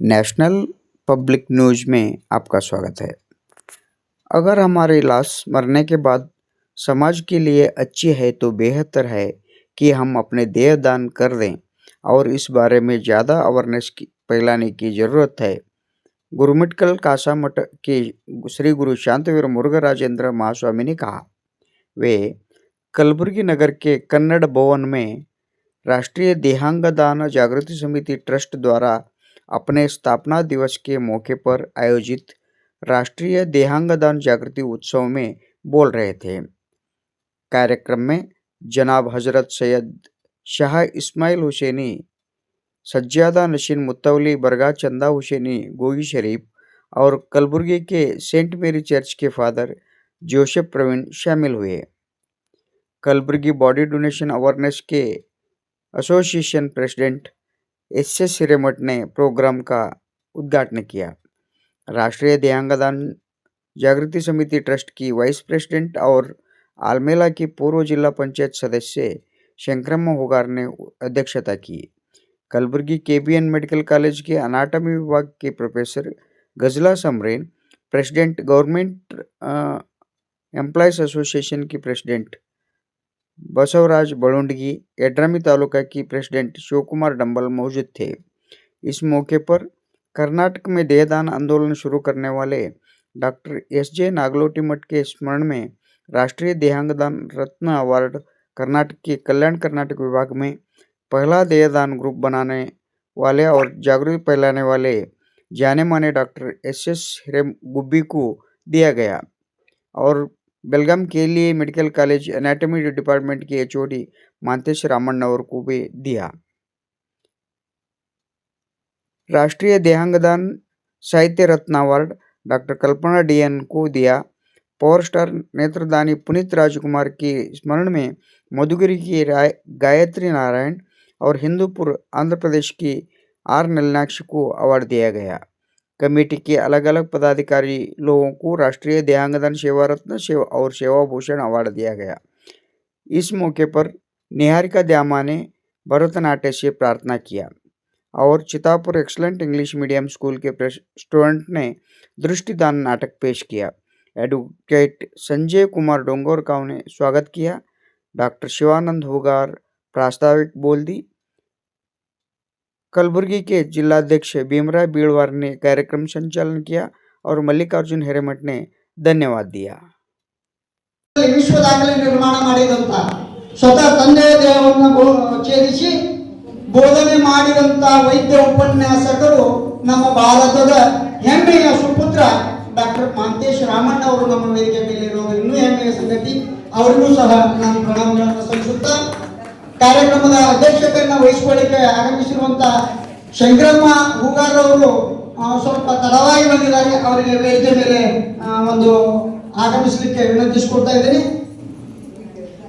National public news में आपका स्वागत है। अगर हमारी लाश मरने के बाद समाज के लिए अच्छी है तो बेहतर है कि हम अपने देह दान कर दें और इस बारे में ज़्यादा अवेयरनेस फैलाने की ज़रूरत है। गुरुमिठकल कासामठ के श्री गुरु शांतवीर मुरुघराजेंद्र महास्वामी ने कहा। वे कलबुर्गी नगर के कन्नड़ भवन में राष्ट्रीय दिव्यांग दान जागृति समिति ट्रस्ट द्वारा अपने स्थापना दिवस के मौके पर आयोजित राष्ट्रीय दिव्यांग दान जागृति उत्सव में बोल रहे थे। कार्यक्रम में जनाब हजरत सैयद शाह इस्माइल हुसैनी, सज्जादा नशीन मुत्तवली बरगा चंदा हुसैनी गोगी शरीफ और कलबुर्गी के सेंट मेरी चर्च के फादर जोसेफ प्रवीण शामिल हुए। कलबुर्गी बॉडी डोनेशन अवेयरनेस के एसोसिएशन प्रेसिडेंट एस हिरेमठ ने प्रोग्राम का उद्घाटन किया। राष्ट्रीय दिव्यांग दान जागृति समिति ट्रस्ट की वाइस प्रेसिडेंट और आलमेला की पूर्व जिला पंचायत सदस्य शंकरम्मा हुगार ने अध्यक्षता की। कलबुर्गी केबीएन मेडिकल कॉलेज के अनाटमी विभाग के प्रोफेसर गजला समरेन, प्रेसिडेंट गवर्नमेंट एम्प्लॉयज एसोसिएशन की प्रेसिडेंट बसवराज बलुंडगी, एड्रामी तालुका की प्रेसिडेंट शिवकुमार डंबल मौजूद थे। इस मौके पर कर्नाटक में देहदान आंदोलन शुरू करने वाले डॉक्टर एस.जे. नागलोटी मठ के स्मरण में राष्ट्रीय दिव्यांग दान रत्न अवार्ड कर्नाटक के कल्याण कर्नाटक विभाग में पहला देहदान ग्रुप बनाने वाले और जागरूकता फैलाने वाले जाने माने डॉक्टर एस.एस. हिरेगुब्बी को दिया गया और बेलगाम के लिए मेडिकल कॉलेज एनाटॉमी डिपार्टमेंट के एचओडी मांतेश रामण्णवर को भी दिया। राष्ट्रीय दिव्यांग दान साहित्य रत्न अवार्ड डॉक्टर कल्पना डीएन को दिया। पावर स्टार नेत्रदानी पुनीत राजकुमार के स्मरण में मधुगिरी की गायत्री नारायण और हिंदूपुर आंध्र प्रदेश की आर नलिनाक्ष को अवार्ड दिया गया। कमेटी के अलग अलग पदाधिकारी लोगों को राष्ट्रीय दिव्यांग दान सेवा रत्न और सेवा भूषण अवार्ड दिया गया। इस मौके पर निहारिका द्यामा ने भरतनाट्य से प्रार्थना किया और Chitapur excellent English medium school के स्टूडेंट ने दृष्टिदान नाटक पेश किया। एडवोकेट संजय कुमार डोंगरगांव ने स्वागत किया। डॉक्टर शिवानंद हुगार प्रास्ताविक बोल दी। कलबुर्गी के जिलाध्यक्ष भीमराव बीड़वार ने कार्यक्रम संचालन किया और मल्लिकार्जुन हिरेमठ ने धन्यवाद दिया। विश्व दाखले निर्माण ಮಾಡಿದಂತ ಸ್ವತಃ ತಂದೆಯ ದೇಹವನ್ನು ಛೇದಿಸಿ ಬೋಧನೆ ಮಾಡಿದಂತ ವೈದ್ಯ ಉಪನ್ಯಾಸಕರು ನಮ್ಮ ಭಾರತದ ಹೆಮ್ಮೆಯ ಸುಪುತ್ರ ಡಾಕ್ಟರ್ ಮಾಂತೇಶ್ ರಾಮಣ್ಣ ಅವರು ನಮ್ಮ ವೇದಿಕೆ ಮೇಲೆ ಇರುವುದು ಇನ್ನೂ ಹೆಮ್ಮೆಯ ಸಂಗತಿ। ಅವರಿಗೂ ಸಹ ನಾನು ಪ್ರಣಾಮಗಳನ್ನು ಸಲ್ಲಿಸುತ್ತಾ ಕಾರ್ಯಕ್ರಮದ ಅಧ್ಯಕ್ಷತೆಯನ್ನು ವಹಿಸಿಕೊಳ್ಳಿಕ್ಕೆ ಆಗಮಿಸಿರುವಂತ ಶಂಕರಮ್ಮ ಹೂಗಾರ್ ಅವರು ಸ್ವಲ್ಪ ತಡವಾಗಿ ಬಂದಿದ್ದಾರೆ। ಅವರಿಗೆ ವೇದಿಕೆ ಮೇಲೆ ಒಂದು ಆಗಮಿಸಲಿಕ್ಕೆ ವಿನಂತಿಸಿಕೊಳ್ತಾ ಇದ್ದೀನಿ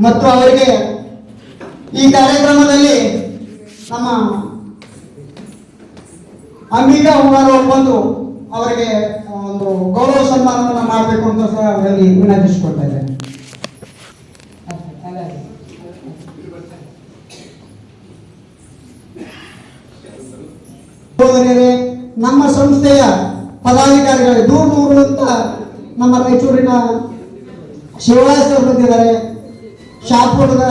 ಮತ್ತು ಅವರಿಗೆ ಈ ಕಾರ್ಯಕ್ರಮದಲ್ಲಿ ನಮ್ಮ ಅಂಬಿಕಾ ಹೂಗಾರ್ ಅವರು ಬಂದು ಅವರಿಗೆ ಒಂದು ಗೌರವ ಸನ್ಮಾನವನ್ನು ಮಾಡಬೇಕು ಅಂತ ಸಹ ಅವರಲ್ಲಿ ವಿನಂತಿಸಿಕೊಳ್ತಾ ಇದ್ದೇನೆ। ನಮ್ಮ ಸಂಸ್ಥೆಯ ಪದಾಧಿಕಾರಿಗಳು ದೂರದಿಂದ ನಮ್ಮ ರಾಯಚೂರಿನ ಶಿವರಾಜ್ ಸರ್ ಬಂದಿದ್ದಾರೆ, ಶಾಪುರದ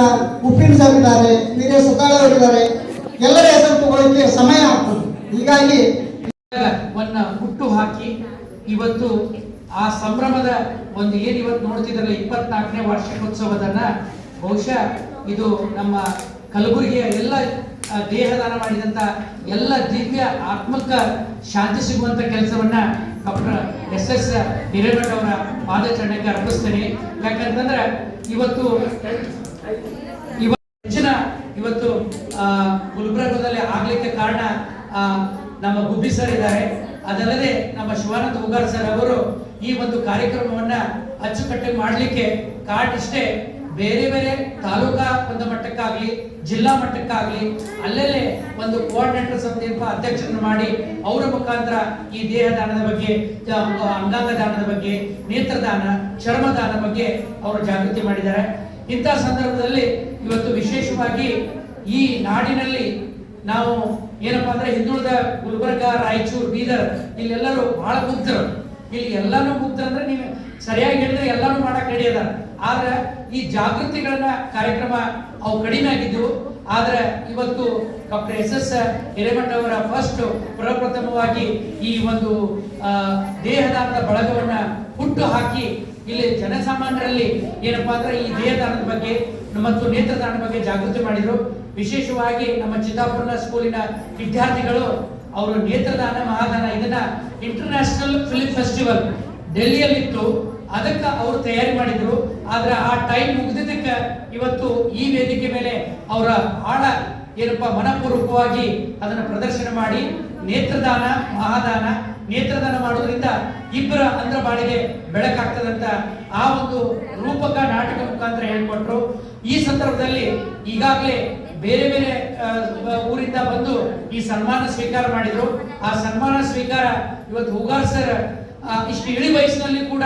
ಉಪ್ಪಿನ ಸರ್ ಇದ್ದಾರೆ, ವೀರೇ ಸತಾಳೆ ಅವರಿದ್ದಾರೆ। ಎಲ್ಲರ ಹೆಸರು ತಗೊಳ್ಳಕ್ಕೆ ಸಮಯ ಆಗ್ತದೆ, ಹೀಗಾಗಿ ಹುಟ್ಟು ಹಾಕಿ ಇವತ್ತು ಆ ಸಂಭ್ರಮದ ಒಂದು ಏನು ಇವತ್ತು ನೋಡ್ತಿದ್ರಲ್ಲ 24ನೇ ವಾರ್ಷಿಕೋತ್ಸವದನ್ನ ಬಹುಶಃ ಇದು ನಮ್ಮ ಕಲಬುರಗಿಯ ಎಲ್ಲ ದೇಹದಾನ ಮಾಡಿದಂತ ಎಲ್ಲ ದಿವ್ಯ ಆತ್ಮಕ ಶಾಂತಿ ಸಿಗುವಂತ ಕೆಲಸವನ್ನ ಡಾಕ್ಟರ್ ಎಸ್.ಎಸ್. ಹಿರೇಮಠ ಅವರ ಪಾದಚರಣೆಗೆ ಅರ್ಪಿಸ್ತೇನೆ। ಯಾಕಂತಂದ್ರೆ ಇವತ್ತು ಇವತ್ತು ಗುಲ್ಬರ್ಗದಲ್ಲಿ ಆಗ್ಲಿಕ್ಕೆ ಕಾರಣ ನಮ್ಮ ಗುಬ್ಬಿ ಸರ್ ಇದ್ದಾರೆ, ಅದಲ್ಲದೆ ನಮ್ಮ ಶಿವಾನಂದ ಹುಗಾರ್ ಸರ್ ಅವರು ಈ ಒಂದು ಕಾರ್ಯಕ್ರಮವನ್ನ ಅಚ್ಚುಕಟ್ಟಾಗಿ ಮಾಡಲಿಕ್ಕೆ ಕಾರಣ ಇಷ್ಟೇ, ಬೇರೆ ಬೇರೆ ತಾಲೂಕಾ ಒಂದು ಮಟ್ಟಕ್ಕಾಗ್ಲಿ ಜಿಲ್ಲಾ ಮಟ್ಟಕ್ಕಾಗ್ಲಿ ಅಲ್ಲಲ್ಲೇ ಒಂದು ಕೋಆರ್ಡಿನೇಟರ್ಸ್ ಅಂತ ಅಧ್ಯಕ್ಷರನ್ನು ಮಾಡಿ ಅವರ ಮುಖಾಂತರ ಈ ದೇಹದಾನದ ಬಗ್ಗೆ, ಅಂಗಾಂಗ ದಾನದ ಬಗ್ಗೆ, ನೇತ್ರದಾನ, ಚರ್ಮದಾನ ಬಗ್ಗೆ ಅವರು ಜಾಗೃತಿ ಮಾಡಿದ್ದಾರೆ। ಇಂಥ ಸಂದರ್ಭದಲ್ಲಿ ಇವತ್ತು ವಿಶೇಷವಾಗಿ ಈ ನಾಡಿನಲ್ಲಿ ನಾವು ಏನಪ್ಪಾ ಅಂದ್ರೆ ಹಿಂದುಳಿದ ಗುಲ್ಬರ್ಗ, ರಾಯಚೂರು, ಬೀದರ್ ಇಲ್ಲೆಲ್ಲರೂ ಬಹಳ ಮುಗ್ಧರು. ಇಲ್ಲಿ ಎಲ್ಲಾನು ಮುಗ್ಧ ಅಂದ್ರೆ ನೀವು ಸರಿಯಾಗಿ ಹೇಳಿದ್ರೆ ಎಲ್ಲಾನು ಮಾಡಕ್ ರೆಡಿ ಅದ. ಆದ್ರೆ ಈ ಜಾಗೃತಿಗಳನ್ನ ಕಾರ್ಯಕ್ರಮ ಅವು ಕಡಿಮೆ ಆಗಿದ್ವು. ಆದ್ರೆ ಇವತ್ತು ಡಾಕ್ಟರ್ ಎಸ್ ಹಿರೇಮಠ ಅವರ ಫಸ್ಟ್ ಪ್ರಪ್ರಥಮವಾಗಿ ಈ ಒಂದು ದೇಹದಾನದ ಬಳಗವನ್ನ ಹುಟ್ಟು ಹಾಕಿ ಇಲ್ಲಿ ಜನಸಾಮಾನ್ಯರಲ್ಲಿ ಏನಪ್ಪಾ ಅಂದ್ರೆ ಈ ದೇಹದಾನದ ಬಗ್ಗೆ ಮತ್ತು ನೇತ್ರದಾನದ ಬಗ್ಗೆ ಜಾಗೃತಿ ಮಾಡಿದ್ರು. ವಿಶೇಷವಾಗಿ ನಮ್ಮ ಚಿತ್ತಾಪುರ ಸ್ಕೂಲಿನ ವಿದ್ಯಾರ್ಥಿಗಳು ಅವರು ನೇತ್ರದಾನ ಮಹಾದಾನ ಇದನ್ನ ಇಂಟರ್ನ್ಯಾಷನಲ್ ಫಿಲ್ಮ್ ಫೆಸ್ಟಿವಲ್ ಡೆಲ್ಲಿಯಲ್ಲಿತ್ತು, ಅದಕ್ಕೆ ಅವರು ತಯಾರಿ ಮಾಡಿದ್ರು. ಆದ್ರೆ ಆ ಟೈಮ್ ಮುಗಿದಿದ್ದಕ್ಕೆ ಇವತ್ತು ಈ ವೇದಿಕೆ ಮೇಲೆ ಅವರ ಆಳ ಏನಪ್ಪಾ ಮನಪೂರ್ವಕವಾಗಿ ಅದನ್ನ ಪ್ರದರ್ಶನ ಮಾಡಿ ನೇತ್ರದಾನ ಮಹಾದಾನ, ನೇತ್ರದಾನ ಮಾಡೋದ್ರಿಂದ ಇಬ್ಬರ ಅಂದ್ರ ಬಾಳಿಗೆ ಬೆಳಕಾಗ್ತದಂತ ಆ ಒಂದು ರೂಪಕ ನಾಟಕ ಮುಖಾಂತರ ಹೇಳ್ಕೊಟ್ರು. ಈ ಸಂದರ್ಭದಲ್ಲಿ ಈಗಾಗಲೇ ಬೇರೆ ಬೇರೆ ಊರಿಂದ ಬಂದು ಈ ಸನ್ಮಾನ ಸ್ವೀಕಾರ ಮಾಡಿದ್ರು. ಆ ಸನ್ಮಾನ ಸ್ವೀಕಾರ ಇವತ್ತು ಹೂಗಾರ್ ಸರ್ ಇಷ್ಟು ಇಳಿ ವಯಸ್ಸಿನಲ್ಲಿ ಕೂಡ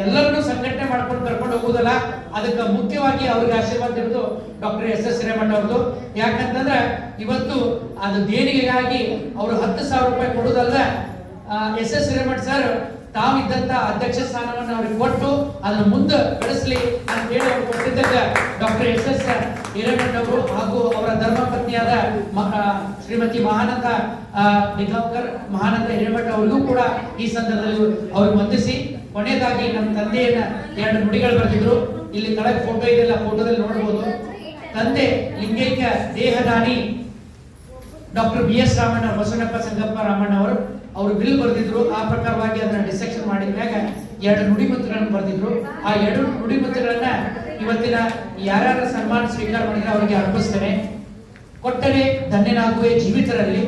ಎಲ್ಲರನ್ನೂ ಸಂಘಟನೆ ಮಾಡ್ಕೊಂಡು ಕರ್ಕೊಂಡು ಹೋಗುದಲ್ಲ, ಅದಕ್ಕೆ ಮುಖ್ಯವಾಗಿ ಅವ್ರಿಗೆ ಆಶೀರ್ವಾದ ಇರೋದು ಡಾಕ್ಟರ್ ಎಸ್ ಹಿರೇಮಠ ಅವ್ರದ್ದು. ಯಾಕಂತಂದ್ರೆ ಇವತ್ತು ಅದು ದೇಣಿಗೆಗಾಗಿ ಅವರು 10,000 ರೂಪಾಯಿ ಕೊಡುದಲ್ಲ, ಎಸ್ ಹಿರೇಮಠ ಸರ್ ತಾವಿದ್ದಂತ ಅಧ್ಯಕ್ಷ ಸ್ಥಾನವನ್ನು ಅವ್ರಿಗೆ ಕೊಟ್ಟು ಅದನ್ನ ಮುಂದೆ ಬೆಳೆಸಲಿ ಅಂತ ಹೇಳಿ ಅವ್ರು ಕೊಟ್ಟಿದ್ದಾಗ ಡಾಕ್ಟರ್ ಎಸ್ ಹಿರೇಮಠ ಅವರು ಹಾಗೂ ಅವರ ಧರ್ಮಪತ್ನಿಯಾದ ಶ್ರೀಮತಿ ಮಹಾನಂದ ನಿಗಾಂವ್ಕರ್ ಮಹಾನಂದ ಹಿರೇಮಠ ಅವರಿಗೂ ಕೂಡ ಈ ಸಂದರ್ಭದಲ್ಲಿ ಅವ್ರಿಗೆ ವಂದಿಸಿ, ಕೊನೆಯದಾಗಿ ನಮ್ಮ ತಂದೆಯನ್ನ 2 ನುಡಿಗಳು ಬರೆದಿದ್ರು. ಇಲ್ಲಿ ಕೆಳಗೆ ಫೋಟೋ ಇದೆಲ್ಲ, ಫೋಟೋದಲ್ಲಿ ನೋಡಬಹುದು. ತಂದೆ ಲಿಂಗೈಕ್ಯ ದೇಹದಾನಿ ಡಾಕ್ಟರ್ BS ರಾಮಣ್ಣ, ಬಸವಣ್ಣಪ್ಪ ಸಂಗಪ್ಪ ರಾಮಣ್ಣ ಅವರು ಬಿಲ್ ಬರೆದಿದ್ರು. ಆ ಪ್ರಕಾರವಾಗಿ ಅದನ್ನ ಡಿಸೆಕ್ಷನ್ ಮಾಡಿದ್ಮ್ಯಾಗ 2 ನುಡಿಮುತ್ತುಗಳನ್ನು ಬರೆದಿದ್ರು. ಆ 2 ನುಡಿಮುತ್ತುಗಳನ್ನ ಇವತ್ತಿನ ಯಾರ್ಯಾರ ಸನ್ಮಾನ ಸ್ವೀಕಾರ ಮಾಡಿದ್ರೆ ಅವರಿಗೆ ಅರ್ಪಿಸ್ತೇನೆ. ಕೊಟ್ಟರೆ ಧನ್ಯನಾಗುವೆ ಜೀವಿತರಲ್ಲಿ,